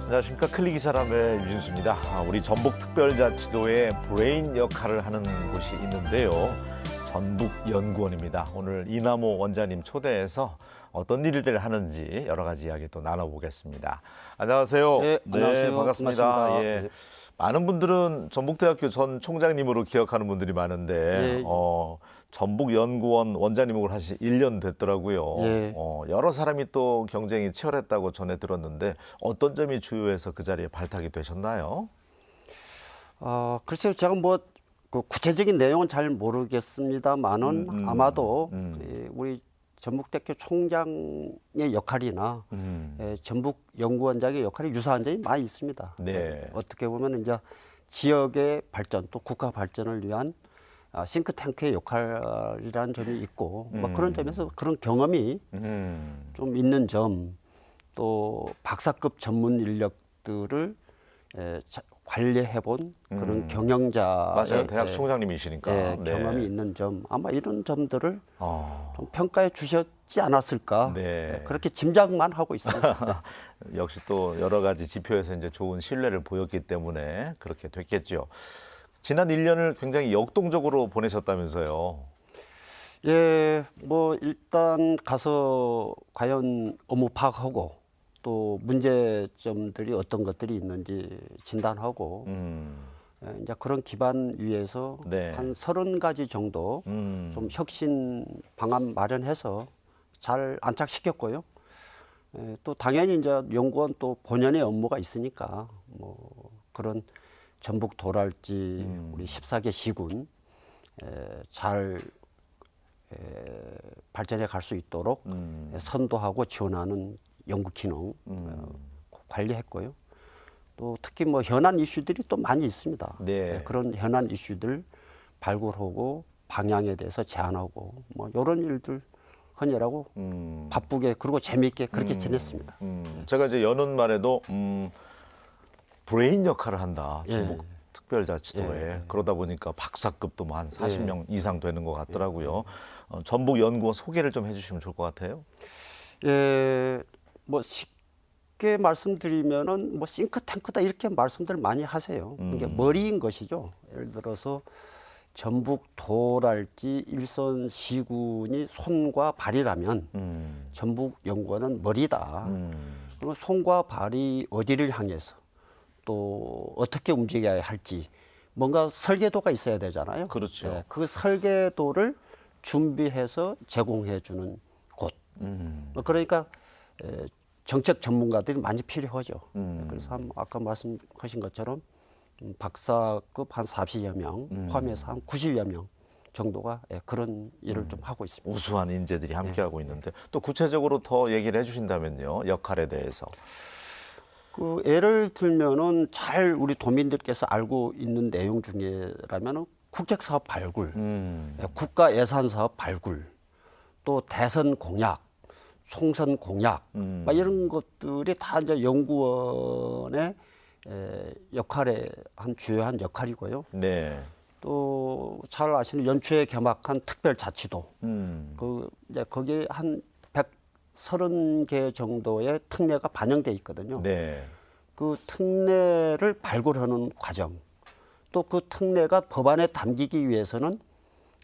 안녕하십니까. 클릭이 사람의 유진수입니다. 우리 전북특별자치도의 브레인 역할을 하는 곳이 있는데요. 전북연구원입니다. 오늘 이남호 원장님 초대해서 어떤 일들을 하는지 여러 가지 이야기 또 나눠보겠습니다. 안녕하세요. 네, 안녕하세요. 반갑습니다. 반갑습니다. 예. 네. 많은 분들은 전북대학교 전 총장님으로 기억하는 분들이 많은데 예. 전북연구원 원장님으로 하신 1년 됐더라고요. 예. 여러 사람이 또 경쟁이 치열했다고 전해 들었는데 어떤 점이 주요해서 그 자리에 발탁이 되셨나요? 글쎄요, 제가 그 구체적인 내용은 잘 모르겠습니다만은 아마도 우리 전북대학교 총장의 역할이나 전북연구원장의 역할이 유사한 점이 많이 있습니다. 네. 어떻게 보면 이제 지역의 발전 또 국가 발전을 위한 싱크탱크의 역할이라는 점이 있고 뭐 그런 점에서 그런 경험이 좀 있는 점, 또 박사급 전문 인력들을 관리해본 그런 경영자의 맞아요. 대학 총장님이시니까. 네. 경험이 있는 점, 아마 이런 점들을 좀 평가해 주셨지 않았을까. 네. 그렇게 짐작만 하고 있습니다. 역시 또 여러 가지 지표에서 이제 좋은 신뢰를 보였기 때문에 그렇게 됐겠죠. 지난 1년을 굉장히 역동적으로 보내셨다면서요. 예, 뭐 일단 가서 과연 업무 파악하고 또 문제점들이 어떤 것들이 있는지 진단하고 이제 그런 기반 위에서 네. 한 30가지 정도 좀 혁신 방안 마련해서 잘 안착시켰고요. 또 당연히 이제 연구원 또 본연의 업무가 있으니까 뭐 그런 전북 도랄지 우리 14개 시군 잘 발전해 갈 수 있도록 선도하고 지원하는 연구 기능 관리했고요. 또 특히 뭐 현안 이슈들이 또 많이 있습니다. 네. 그런 현안 이슈들 발굴하고 방향에 대해서 제안하고 뭐 이런 일들 하느라고 바쁘게 그리고 재미있게 그렇게 지냈습니다. 제가 이제 여는 말에도 브레인 역할을 한다. 예. 전북 특별자치도에. 예. 그러다 보니까 박사급도 뭐 한 40명 이상 되는 것 같더라고요. 전북연구원 소개를 좀 해주시면 좋을 것 같아요. 예, 뭐 쉽게 말씀드리면은 뭐 싱크탱크다 이렇게 말씀들 많이 하세요. 이게 머리인 것이죠. 예를 들어서 전북 도랄지 일선 시군이 손과 발이라면 전북연구원은 머리다. 그러면 손과 발이 어디를 향해서 또 어떻게 움직여야 할지 뭔가 설계도가 있어야 되잖아요. 그렇죠. 네, 그 설계도를 준비해서 제공해 주는 곳. 그러니까 정책 전문가들이 많이 필요하죠. 그래서 아까 말씀하신 것처럼 박사급 한 40여 명 포함해서 한 90여 명 정도가 그런 일을 좀 하고 있습니다. 우수한 인재들이 함께하고 있는데 또 구체적으로 더 얘기를 해주신다면요. 역할에 대해서. 그 예를 들면은 잘 우리 도민들께서 알고 있는 내용 중에라면은 국책사업 발굴, 국가 예산 사업 발굴, 또 대선 공약, 총선 공약, 막 이런 것들이 다 이제 연구원의 역할의 한 주요한 역할이고요. 네. 또 잘 아시는 연초에 개막한 특별자치도, 그 이제 거기에 한 130개 정도의 특례가 반영돼 있거든요. 네. 그 특례를 발굴하는 과정, 또 그 특례가 법안에 담기기 위해서는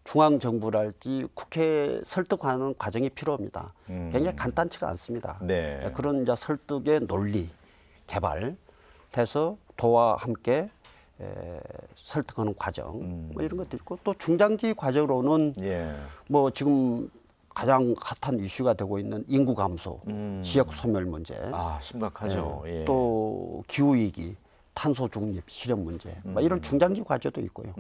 중앙정부랄지 국회에 설득하는 과정이 필요합니다. 굉장히 간단치가 않습니다. 네. 그런 이제 설득의 논리 개발해서 도와 함께 설득하는 과정, 뭐 이런 것도 있고 또 중장기 과제로는 뭐 지금 가장 핫한 이슈가 되고 있는 인구 감소, 지역 소멸 문제, 심각하죠. 예. 또 기후 위기, 탄소 중립 실현 문제, 뭐 이런 중장기 과제도 있고요.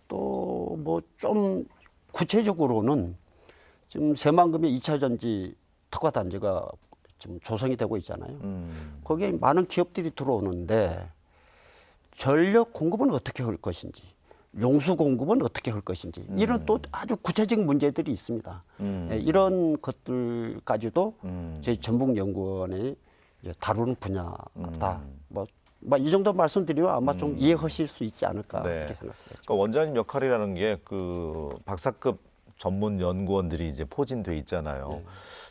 또 뭐 좀 구체적으로는 지금 새만금의 2차 전지 특화 단지가 지금 조성이 되고 있잖아요. 거기에 많은 기업들이 들어오는데 전력 공급은 어떻게 할 것인지, 용수 공급은 어떻게 할 것인지 이런 또 아주 구체적인 문제들이 있습니다. 이런 것들까지도 저희 전북연구원이 이제 다루는 분야다. 뭐 이 정도 말씀드리면 아마 좀 이해하실 수 있지 않을까 이렇게 생각해요. 그러니까 원장님 역할이라는 게 그 박사급 전문 연구원들이 이제 포진돼 있잖아요.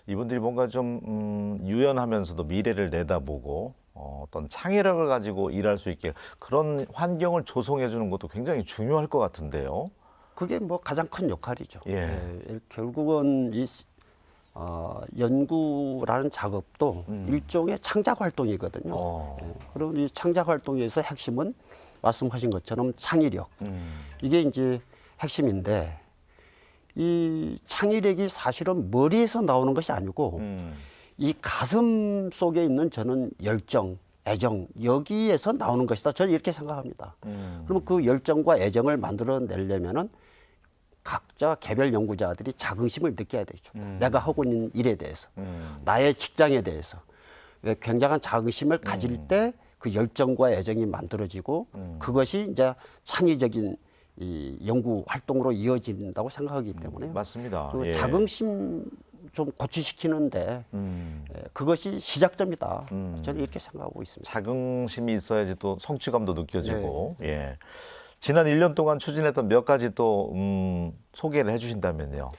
이분들이 뭔가 좀 유연하면서도 미래를 내다보고 어떤 창의력을 가지고 일할 수 있게 그런 환경을 조성해 주는 것도 굉장히 중요할 것 같은데요. 그게 뭐 가장 큰 역할이죠. 예. 결국은 이 연구라는 작업도 일종의 창작 활동이거든요. 그리고 이 창작 활동에서 핵심은 말씀하신 것처럼 창의력. 이게 이제 핵심인데 이 창의력이 사실은 머리에서 나오는 것이 아니고 이 가슴 속에 있는 저는 열정, 애정 여기에서 나오는 것이다. 저는 이렇게 생각합니다. 그러면 그 열정과 애정을 만들어내려면은 각자 개별 연구자들이 자긍심을 느껴야 되죠. 내가 하고 있는 일에 대해서, 나의 직장에 대해서 굉장한 자긍심을 가질 때 그 열정과 애정이 만들어지고 그것이 이제 창의적인 이 연구 활동으로 이어진다고 생각하기 때문에 맞습니다. 그 예. 자긍심 좀 고취시키는데 그것이 시작점이다. 저는 이렇게 생각하고 있습니다. 자긍심이 있어야지 또 성취감도 느껴지고. 네. 예. 지난 1년 동안 추진했던 몇 가지 또 소개를 해주신다면요.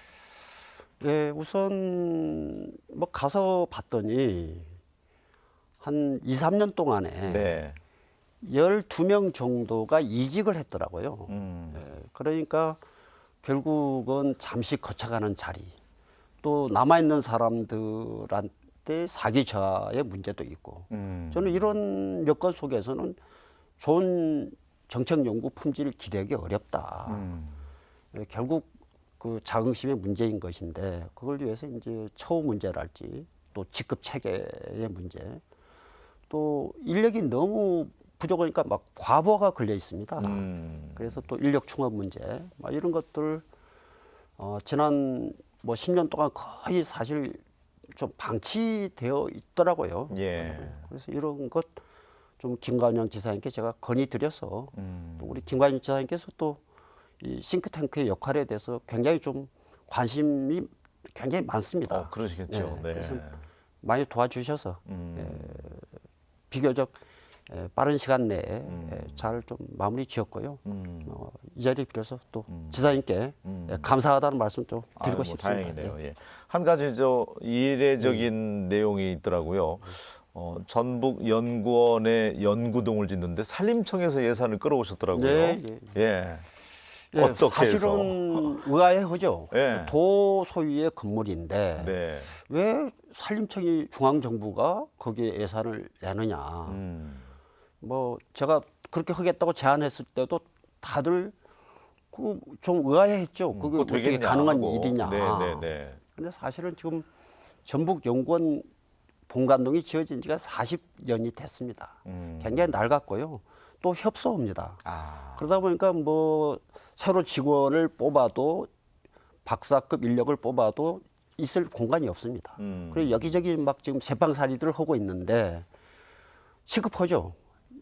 예, 우선 뭐 가서 봤더니 한 2, 3년 동안에 네. 12명 정도가 이직을 했더라고요. 예, 그러니까 결국은 잠시 거쳐가는 자리, 또 남아있는 사람들한테 사기자의 문제도 있고, 저는 이런 여건 속에서는 좋은 정책 연구 품질을 기대하기 어렵다. 예, 결국 그 자긍심의 문제인 것인데 그걸 위해서 이제 처우 문제랄지 또 직급 체계의 문제, 또 인력이 너무 부족하니까 막 과부하가 걸려 있습니다. 그래서 또 인력 충원 문제, 막 이런 것들 지난 뭐 10년 동안 거의 사실 좀 방치되어 있더라고요. 예. 그래서 이런 것 좀 김관영 지사님께 제가 건의드려서 또 우리 김관영 지사님께서 또 이 싱크탱크의 역할에 대해서 굉장히 좀 관심이 굉장히 많습니다. 그러시겠죠. 네. 그래서 많이 도와주셔서 비교적 빠른 시간 내에 잘 좀 마무리 지었고요. 이 자리에 빌어서 또 지사님께 감사하다는 말씀 좀 드리고 아유, 뭐 싶습니다. 다행이네요. 예. 예. 한 가지 이례적인 내용이 있더라고요. 전북 연구원에 연구동을 짓는데 산림청에서 예산을 끌어오셨더라고요. 네, 예. 예, 어떻게 해서? 사실은 의아해하죠. 예. 도 소유의 건물인데 네. 왜 산림청이 중앙정부가 거기에 예산을 내느냐. 뭐 제가 그렇게 하겠다고 제안했을 때도 다들 그 좀 의아해했죠. 그게 그거 어떻게 되겠냐 가능한 하고. 일이냐. 네. 근데 사실은 지금 전북연구원 본관동이 지어진 지가 40년이 됐습니다. 굉장히 낡았고요. 또 협소합니다. 그러다 보니까 뭐 새로 직원을 뽑아도 박사급 인력을 뽑아도 있을 공간이 없습니다. 그리고 여기저기 막 지금 새방살이들을 하고 있는데 시급하죠.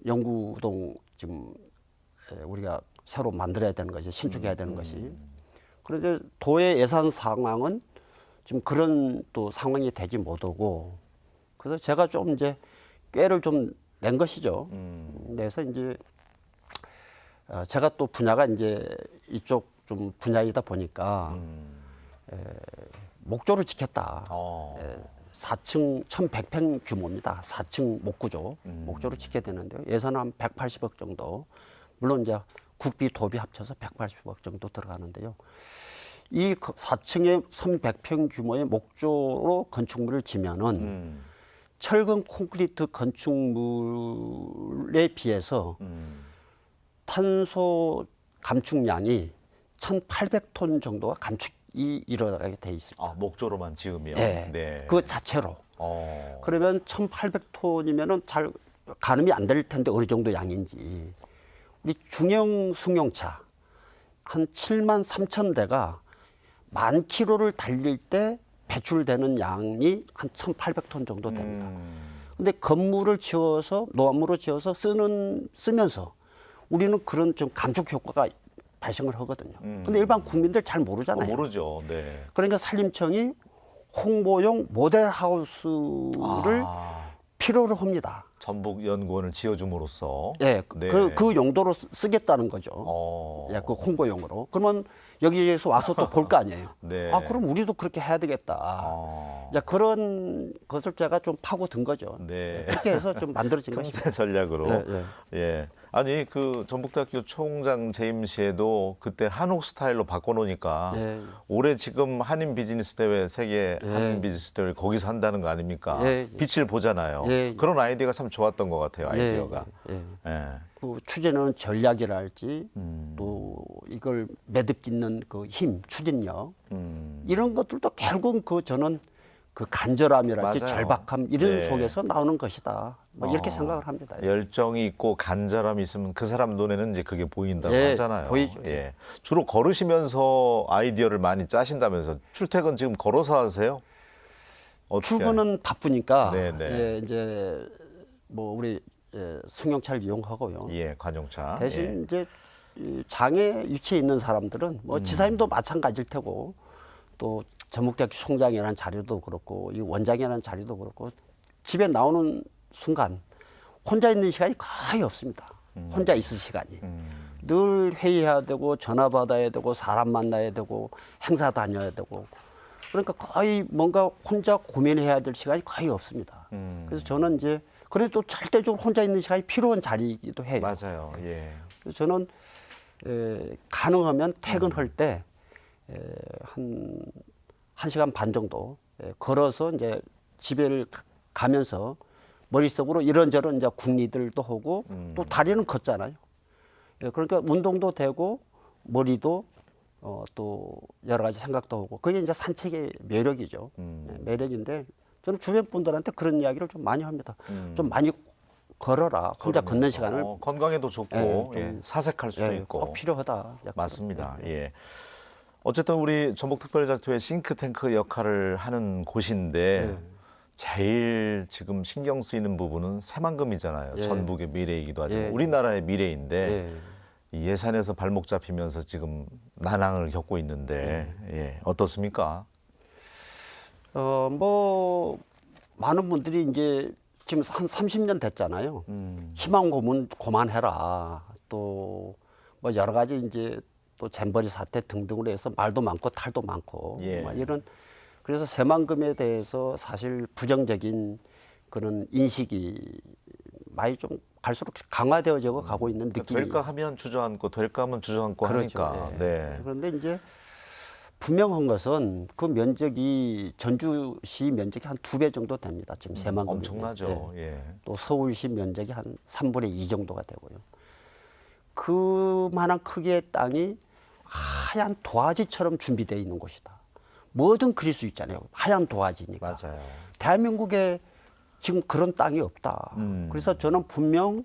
연구동 지금 우리가 새로 만들어야 되는 것이, 신축해야 되는 것이. 그런데 도의 예산 상황은 지금 그런 또 상황이 되지 못하고, 그래서 제가 좀 이제 꾀를 좀 낸 것이죠. 그래서 이제 제가 또 분야가 이제 이쪽 좀 분야이다 보니까 목조를 지켰다. 4층 1,100평 규모입니다. 4층 목구조 목조를 지켜야 되는데요. 예산 한 180억 정도. 물론 이제 국비 도비 합쳐서 180억 정도 들어가는데요. 이 4층에 1,100평 규모의 목조로 건축물을 지면은 철근 콘크리트 건축물에 비해서 탄소 감축량이 1,800톤 정도가 감축이 일어나게 돼 있습니다. 목조로만 지으면. 네. 네. 그 자체로. 그러면 1,800톤이면은 잘 가늠이 안 될 텐데 어느 정도 양인지. 우리 중형 승용차 한 7만 3천 대가 10,000km를 달릴 때 배출되는 양이 한 1,800톤 정도 됩니다. 근데 건물을 지어서 노안물을 지어서 쓰면서 우리는 그런 좀 감축 효과가 발생을 하거든요. 근데 일반 국민들 잘 모르잖아요. 모르죠. 네. 그러니까 산림청이 홍보용 모델하우스를 필요로 합니다. 전북 연구원을 지어줌으로써. 예, 네. 그 용도로 쓰겠다는 거죠. 어. 예, 그 홍보용으로. 그러면 여기에서 와서 또 볼 거 아니에요. 네. 아, 그럼 우리도 그렇게 해야 되겠다. 이제 그런 것을 제가 좀 파고든 거죠. 네. 그렇게 해서 좀 만들어진 틈새 것입니다. 전략으로. 예, 예. 아니 그 전북대학교 총장 재임 시에도 그때 한옥 스타일로 바꿔놓으니까 예. 올해 지금 한인 비즈니스 대회 세계 한인 비즈니스 대회 거기서 한다는 거 아닙니까? 예. 빛을 보잖아요. 예. 그런 아이디어가 참 좋았던 것 같아요. 아이디어가. 예. 예. 그 추진하는 전략이랄지 또 이걸 매듭짓는 그 힘, 추진력 이런 것들도 결국 그 저는 그 간절함이랄지 맞아요. 절박함 이런 네. 속에서 나오는 것이다. 뭐 이렇게 생각을 합니다. 열정이 있고 간절함이 있으면 그 사람 눈에는 이제 그게 보인다고 예, 하잖아요. 보이죠. 예. 주로 걸으시면서 아이디어를 많이 짜신다면서 출퇴근 지금 걸어서 하세요? 어떻게 출근은 바쁘니까 네, 네. 예, 이제 뭐 우리 승용차를 이용하고요. 예, 관용차. 대신 예. 이제 이 장애 유치에 있는 사람들은 뭐 지사님도 마찬가지일 테고 또 전북대학교 총장이라는 자리도 그렇고 이 원장이라는 자리도 그렇고 집에 나오는 순간 혼자 있는 시간이 거의 없습니다. 혼자 있을 시간이. 늘 회의해야 되고 전화 받아야 되고 사람 만나야 되고 행사 다녀야 되고 그러니까 거의 뭔가 혼자 고민해야 될 시간이 거의 없습니다. 그래서 저는 이제 그래도 절대적으로 혼자 있는 시간이 필요한 자리이기도 해요. 맞아요. 예. 그래서 저는 가능하면 퇴근할 때 한 시간 반 정도 걸어서 이제 집에 가면서 머릿속으로 이런저런 이제 궁리들도 하고 또 다리는 걷잖아요. 그러니까 운동도 되고 머리도 또 여러 가지 생각도 하고 그게 이제 산책의 매력이죠. 매력인데 저는 주변 분들한테 그런 이야기를 좀 많이 합니다. 좀 많이 걸어라. 혼자 걷는 시간을 건강에도 좋고 좀, 예, 사색할 수도 있고 꼭 필요하다. 약간. 맞습니다. 예. 어쨌든 우리 전북특별자치도의 싱크탱크 역할을 하는 곳인데 제일 지금 신경 쓰이는 부분은 새만금이잖아요. 전북의 미래이기도 하지만 우리나라의 미래인데 이 예산에서 발목 잡히면서 지금 난항을 겪고 있는데 예, 어떻습니까? 뭐 많은 분들이 이제 지금 한 30년 됐잖아요. 희망 고문 그만해라. 또 뭐 여러 가지 이제 또 잼버리 사태 등등으로 해서 말도 많고 탈도 많고 예. 뭐 이런 그래서 새만금에 대해서 사실 부정적인 그런 인식이 많이 좀 갈수록 강화되어져 가고 있는 느낌이 될까 하면 주저앉고 될까 하면 주저앉고 그렇죠. 하니까. 예. 네. 그런데 이제 분명한 것은 그 면적이 전주시 면적이 한 2배 정도 됩니다. 지금 새만금 엄청나죠. 예. 또 서울시 면적이 한 3분의 2 정도가 되고요. 그만한 크기의 땅이 하얀 도화지처럼 준비되어 있는 곳이다. 뭐든 그릴 수 있잖아요. 하얀 도화지니까. 맞아요. 대한민국에 지금 그런 땅이 없다. 그래서 저는 분명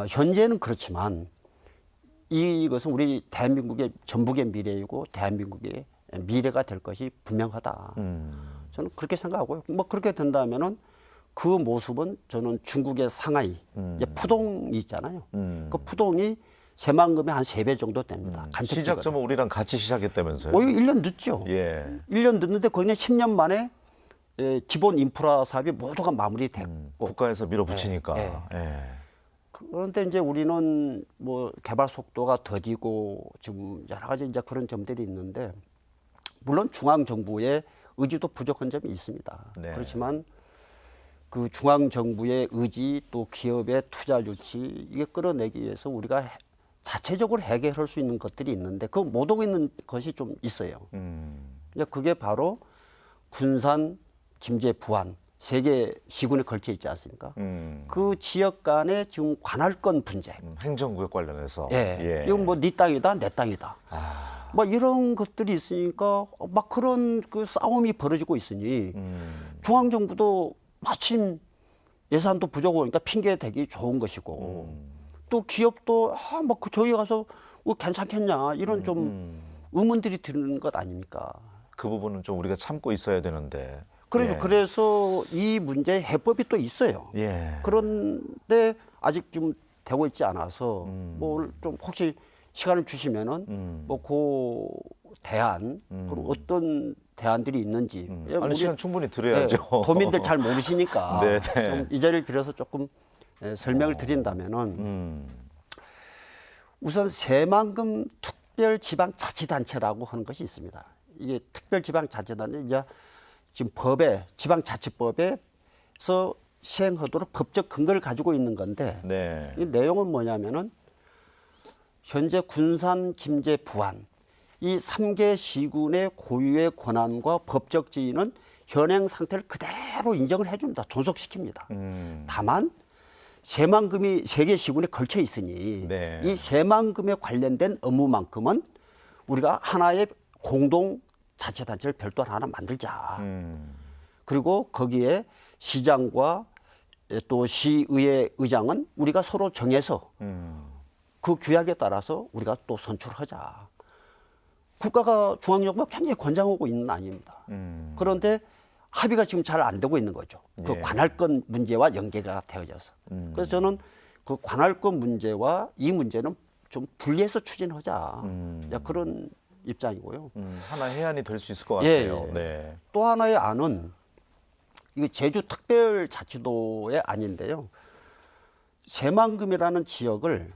현재는 그렇지만 이것은 우리 대한민국의 전북의 미래이고 대한민국의 미래가 될 것이 분명하다. 저는 그렇게 생각하고요. 뭐 그렇게 된다면은 그 모습은 저는 중국의 상하이 푸동이 있잖아요. 그 푸동이 새만금의 한 3배 정도 됩니다. 시작점은 우리랑 같이 시작했다면서요? 오히려 1년 늦죠. 예. 1년 늦는데 거기는 10년 만에 기본 인프라 사업이 모두가 마무리됐고 국가에서 밀어붙이니까. 예, 예. 그런데 이제 우리는 뭐 개발 속도가 더디고 지금 여러 가지 이제 그런 점들이 있는데 물론 중앙 정부의 의지도 부족한 점이 있습니다. 네. 그렇지만 그 중앙 정부의 의지 또 기업의 투자 유치 이게 끌어내기 위해서 우리가 자체적으로 해결할 수 있는 것들이 있는데 그 못 오고 있는 것이 좀 있어요. 그게 바로 군산, 김제, 부안 세 개 시군에 걸쳐 있지 않습니까? 그 지역 간의 지금 관할권 분쟁. 행정구역 관련해서. 예. 이건 뭐 네 땅이다, 내 땅이다. 뭐 이런 것들이 있으니까 막 그런 그 싸움이 벌어지고 있으니 중앙 정부도 마침 예산도 부족하고 그러니까 핑계 대기 좋은 것이고 또 기업도 뭐 저기 가서 괜찮겠냐 이런 좀 의문들이 드는 것 아닙니까? 그 부분은 좀 우리가 참고 있어야 되는데. 그래서 예. 그래서 이 문제의 해법이 또 있어요. 예. 그런데 아직 좀 되고 있지 않아서 뭐 좀 혹시 시간을 주시면은 뭐 그 대안 그리고 어떤 대안들이 있는지 아니 시간 충분히 드려야죠. 도민들 잘 모르시니까 네, 네. 좀 이 자리를 들여서 조금 설명을 드린다면은 우선 새만금 특별지방자치단체라고 하는 것이 있습니다. 이게 특별지방자치단체 이제 지금 법에 지방자치법에서 시행하도록 법적 근거를 가지고 있는 건데 네. 이 내용은 뭐냐면은 현재 군산, 김제, 부안 이 3개 시군의 고유의 권한과 법적 지위는 현행 상태를 그대로 인정을 해줍니다. 존속시킵니다. 다만 새만금이 3개 시군에 걸쳐 있으니 네. 이 새만금에 관련된 업무만큼은 우리가 하나의 공동 자치단체를 별도로 하나 만들자. 그리고 거기에 시장과 또 시의회 의장은 우리가 서로 정해서 그 규약에 따라서 우리가 또 선출하자. 국가가 중앙정부가 굉장히 권장하고 있는 거 아닙니다. 그런데 합의가 지금 잘 안 되고 있는 거죠. 그 예. 관할권 문제와 연계가 되어져서. 그래서 저는 그 관할권 문제와 이 문제는 좀 분리해서 추진하자. 그런 입장이고요. 하나 해안이 될 수 있을 것 예, 같아요. 예. 네. 또 하나의 안은 이거 제주특별자치도의 안인데요. 새만금이라는 지역을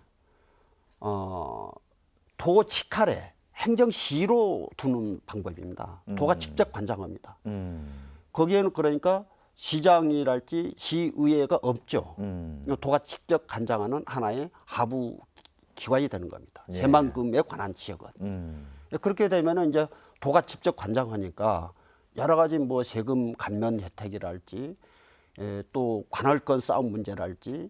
도 직할에 행정시로 두는 방법입니다. 도가 직접 관장합니다. 거기에는 그러니까 시장이랄지 시의회가 없죠. 도가 직접 관장하는 하나의 하부 기관이 되는 겁니다. 예. 새만금에 관한 지역은. 그렇게 되면은 이제 도가 직접 관장하니까 여러 가지 뭐 세금 감면 혜택이랄지 또 관할권 싸움 문제랄지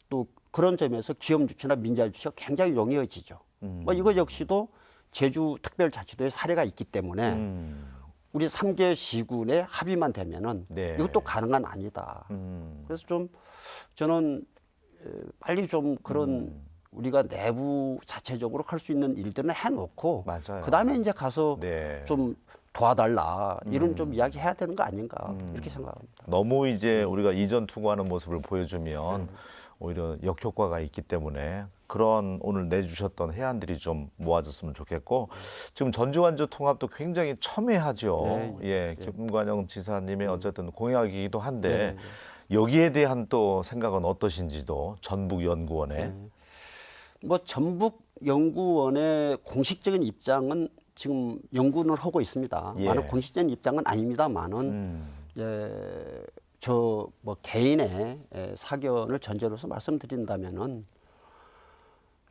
또 그런 점에서 기업 유치나 민자 유치가 굉장히 용이해지죠. 뭐 이거 역시도 제주 특별자치도의 사례가 있기 때문에 우리 3개 시군의 합의만 되면은 네. 이것도 가능한 아니다. 그래서 좀 저는 빨리 좀 그런 우리가 내부 자체적으로 할 수 있는 일들은 해놓고 맞아요. 그다음에 이제 가서 네. 좀 도와달라 이런 좀 이야기 해야 되는 거 아닌가 이렇게 생각합니다. 너무 이제 우리가 이전 투구하는 모습을 보여주면 오히려 역효과가 있기 때문에 그런 오늘 내주셨던 해안들이 좀 모아졌으면 좋겠고 지금 전주 완주 통합도 굉장히 첨예하죠. 네, 예, 김관영 지사님의 어쨌든 공약이기도 한데 여기에 대한 또 생각은 어떠신지도 전북연구원에 뭐 전북연구원의 공식적인 입장은 지금 연구는 하고 있습니다. 예. 많은 공식적인 입장은 아닙니다만은 저 뭐 개인의 사견을 전제로서 말씀드린다면은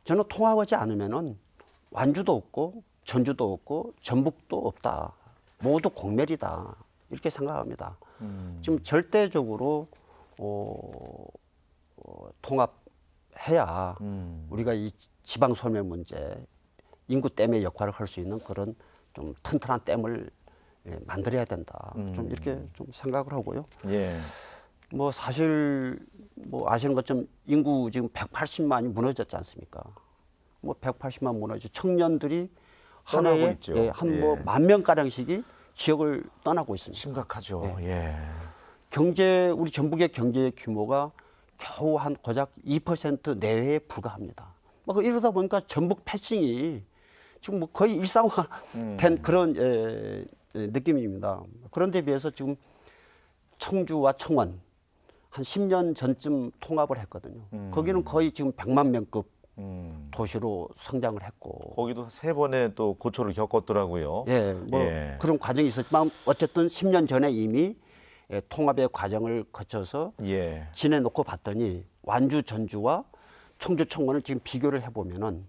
저는 통합하지 않으면은 완주도 없고 전주도 없고 전북도 없다. 모두 공멸이다. 이렇게 생각합니다. 지금 절대적으로 통합해야 우리가 이 지방 소멸 문제, 인구 댐의 역할을 할 수 있는 그런 좀 튼튼한 댐을 만들어야 된다. 좀 이렇게 좀 생각을 하고요. 예. 뭐 사실 뭐 아시는 것처럼 인구 지금 180만이 무너졌지 않습니까? 뭐 180만 무너져 청년들이 한 떠나고 해에 있죠. 한 뭐 예. 10,000명 가량씩이 지역을 떠나고 있습니다. 심각하죠. 예. 경제 우리 전북의 경제 규모가 겨우 한 고작 2% 내외에 불과합니다. 뭐 이러다 보니까 전북 패싱이 지금 뭐 거의 일상화된 그런 느낌입니다. 그런데 비해서 지금 청주와 청원 한 10년 전쯤 통합을 했거든요. 거기는 거의 지금 100만 명급 도시로 성장을 했고. 거기도 3번의 또 고초를 겪었더라고요. 예, 뭐 예. 그런 과정이 있었지만 어쨌든 10년 전에 이미 통합의 과정을 거쳐서 예. 지내놓고 봤더니 완주 전주와 청주 청원을 지금 비교를 해보면은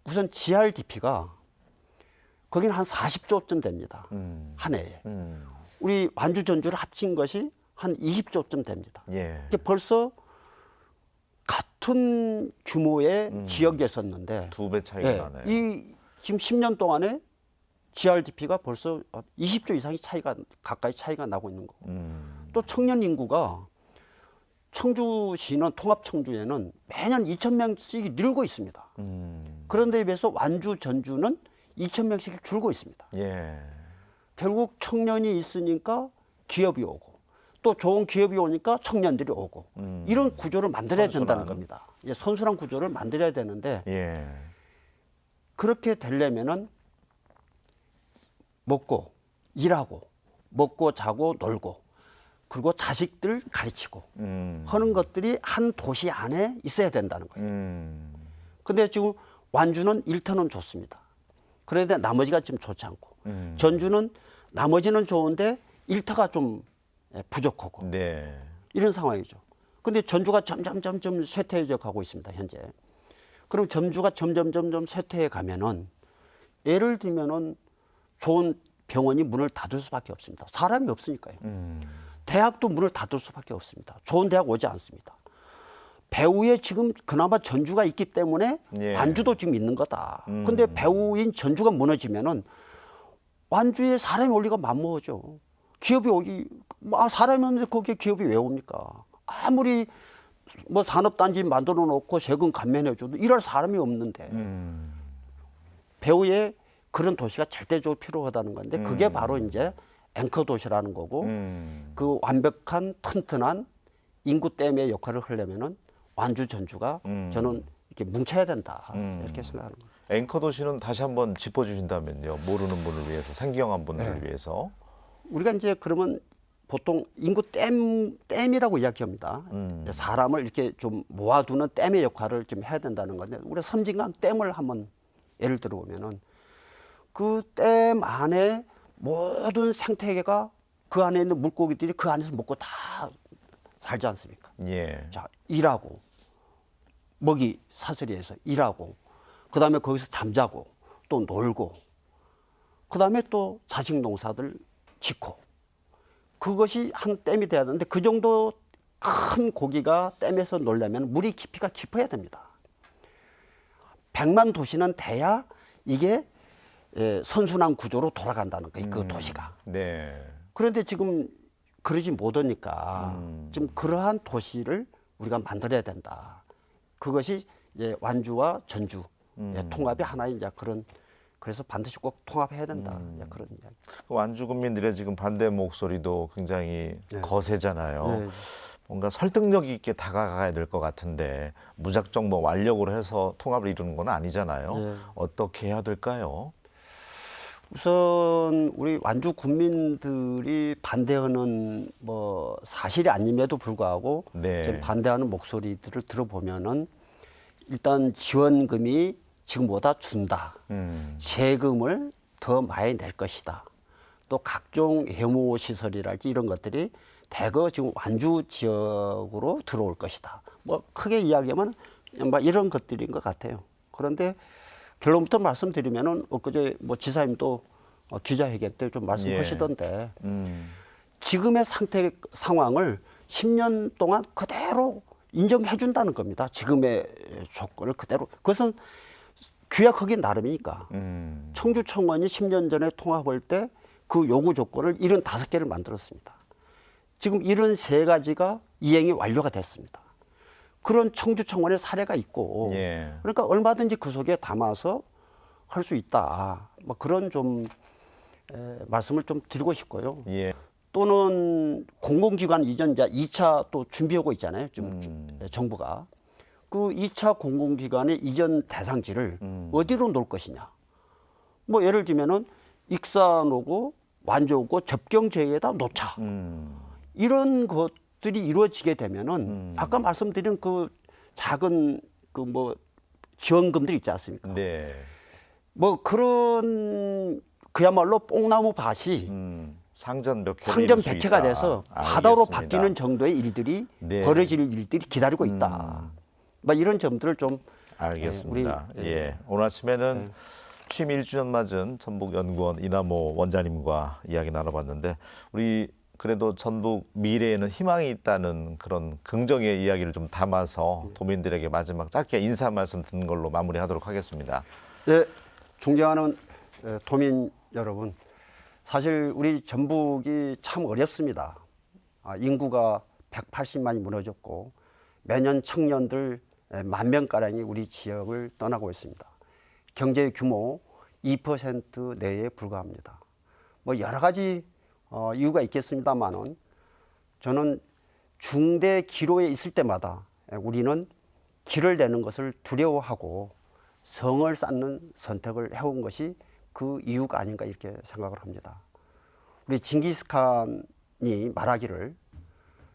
우선 GRDP가 거기는 한 40조쯤 됩니다. 한 해에. 우리 완주 전주를 합친 것이 한 20조쯤 됩니다. 예. 이게 벌써 같은 규모의 지역이었었는데 2배 차이가 예, 나네요. 이 지금 10년 동안에 GRDP가 벌써 20조 이상이 가까이 차이가 나고 있는 거고. 또 청년 인구가 청주시는 통합 청주에는 매년 2,000명씩 늘고 있습니다. 그런데 비해서 완주 전주는 2,000명씩 줄고 있습니다. 예. 결국 청년이 있으니까 기업이 오고 또 좋은 기업이 오니까 청년들이 오고 이런 구조를 만들어야 된다는 겁니다. 예, 선순환 구조를 만들어야 되는데 예. 그렇게 되려면은 먹고 일하고 먹고 자고 놀고 그리고 자식들 가르치고 하는 것들이 한 도시 안에 있어야 된다는 거예요. 근데 지금 완주는 1터는 좋습니다. 그런데 나머지가 좀 좋지 않고 전주는 나머지는 좋은데 1터가 좀 부족하고 네. 이런 상황이죠. 근데 전주가 점점 쇠퇴해 가고 있습니다. 현재. 그럼 전주가 점점 쇠퇴해 가면은 예를 들면은 좋은 병원이 문을 닫을 수밖에 없습니다. 사람이 없으니까요. 대학도 문을 닫을 수밖에 없습니다. 좋은 대학 오지 않습니다. 배후에 지금 그나마 전주가 있기 때문에 예. 완주도 지금 있는 거다. 근데 배후인 전주가 무너지면은 완주에 사람이 올 리가 만무하죠. 기업이 오기, 사람이 없는데 거기에 기업이 왜 옵니까? 아무리 뭐 산업단지 만들어 놓고 세금 감면해줘도 일할 사람이 없는데 배후에 그런 도시가 절대적으로 필요하다는 건데 그게 바로 이제 앵커 도시라는 거고 그 완벽한 튼튼한 인구 댐의 역할을 하려면은 완주 전주가 저는 이렇게 뭉쳐야 된다 이렇게 생각하는 거예요. 앵커 도시는 다시 한번 짚어주신다면요. 모르는 분을 위해서, 생경한 분들을 위해서. 우리가 이제 그러면 보통 인구 댐이라고 이야기합니다. 사람을 이렇게 좀 모아두는 댐의 역할을 좀 해야 된다는 건데 우리가 섬진강 댐을 한번 예를 들어 보면은 그 댐 안에 모든 생태계가 그 안에 있는 물고기들이 그 안에서 먹고 다 살지 않습니까? 예. 자, 일하고 먹이 사슬이에서 일하고 그다음에 거기서 잠자고 또 놀고 그다음에 또 자식 농사들 짓고 그것이 한 댐이 돼야 되는데 그 정도 큰 고기가 댐에서 놀려면 물이 깊이가 깊어야 됩니다. 100만 도시는 돼야 이게 선순환 구조로 돌아간다는 거예요. 그 도시가. 네. 그런데 지금 그러지 못하니까 좀 그러한 도시를 우리가 만들어야 된다. 그것이 이제 완주와 전주 통합이 하나의 이제 그래서 반드시 꼭 통합해야 된다. 그런 이야기. 완주 국민들의 지금 반대 목소리도 굉장히 거세잖아요. 네. 뭔가 설득력 있게 다가가야 될 것 같은데 무작정 뭐 완력으로 해서 통합을 이루는 건 아니잖아요. 네. 어떻게 해야 될까요? 우선 우리 완주 국민들이 반대하는 뭐 사실이 아님에도 불구하고 네. 좀 반대하는 목소리들을 들어보면은 일단 지원금이 지금보다 준다. 세금을 더 많이 낼 것이다. 또 각종 해무 시설이랄지 이런 것들이 대거 지금 완주 지역으로 들어올 것이다. 뭐 크게 이야기하면 뭐 이런 것들인 것 같아요. 그런데 결론부터 말씀드리면은 엊그제 뭐 지사님도 기자회견 때 좀 말씀하시던데 지금의 상황을 10년 동안 그대로 인정해 준다는 겁니다. 지금의 조건을 그대로. 그것은 규약하기 나름이니까. 청주청원이 10년 전에 통합할 때 그 요구 조건을 75개를 만들었습니다. 지금 73가지가 이행이 완료가 됐습니다. 그런 청주청원의 사례가 있고 예. 그러니까 얼마든지 그 속에 담아서 할 수 있다. 뭐 그런 좀 말씀을 좀 드리고 싶고요. 예. 또는 공공기관 이전 이제 2차 또 준비하고 있잖아요. 좀 정부가 그 2차 공공기관의 이전 대상지를 어디로 놓을 것이냐. 뭐 예를 들면은 익산오고 완주오고 접경지역에다 놓자. 이런 것들이 이루어지게 되면은 아까 말씀드린 그 작은 그 뭐 지원금들 있지 않습니까? 네. 뭐 그런 그야말로 뽕나무 밭이 상전 상전 백해가 돼서 바다로 알겠습니다. 바뀌는 정도의 일들이 네. 벌어질 일들이 기다리고 있다. 뭐 이런 점들을 좀 알겠습니다. 오늘 아침에는 취임 1주년 맞은 전북연구원 이남호 원장님과 이야기 나눠봤는데 우리 그래도 전북 미래에는 희망이 있다는 그런 긍정의 이야기를 좀 담아서 도민들에게 마지막 짧게 인사 말씀 듣는 걸로 마무리하도록 하겠습니다. 네, 존경하는 도민 여러분, 사실 우리 전북이 참 어렵습니다. 인구가 180만이 무너졌고 매년 청년들 10,000명가량이 우리 지역을 떠나고 있습니다. 경제 규모 2% 내에 불과합니다. 뭐 여러 가지 이유가 있겠습니다만은 저는 중대 기로에 있을 때마다 우리는 길을 내는 것을 두려워하고 성을 쌓는 선택을 해온 것이 그 이유가 아닌가 이렇게 생각을 합니다. 우리 징기스칸이 말하기를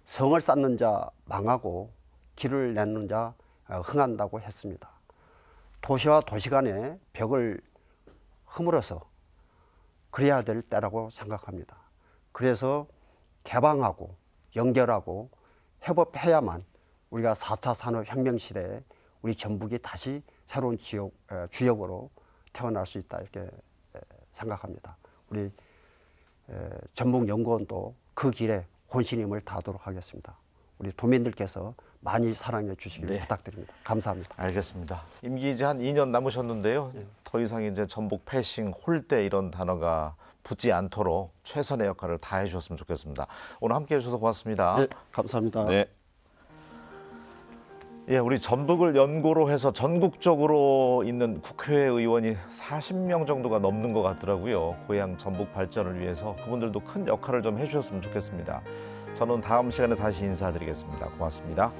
성을 쌓는 자 망하고 길을 내는 자 흥한다고 했습니다. 도시와 도시 간의 벽을 허물어서 그래야 될 때라고 생각합니다. 그래서 개방하고 연결하고 협업해야만 우리가 4차 산업혁명 시대에 우리 전북이 다시 새로운 주역으로 태어날 수 있다 이렇게 생각합니다. 우리 전북연구원도 그 길에 혼신의 힘을 다하도록 하겠습니다. 우리 도민들께서 많이 사랑해 주시길 네. 부탁드립니다. 감사합니다. 알겠습니다. 임기 이제 한 2년 남으셨는데요. 더 이상 이제 전북 패싱, 홀대 이런 단어가 붙지 않도록 최선의 역할을 다해 주셨으면 좋겠습니다. 오늘 함께해 주셔서 고맙습니다. 네, 감사합니다. 네. 예, 우리 전북을 연고로 해서 전국적으로 있는 국회의원이 40명 정도가 넘는 것 같더라고요. 고향 전북 발전을 위해서 그분들도 큰 역할을 좀 해주셨으면 좋겠습니다. 저는 다음 시간에 다시 인사드리겠습니다. 고맙습니다.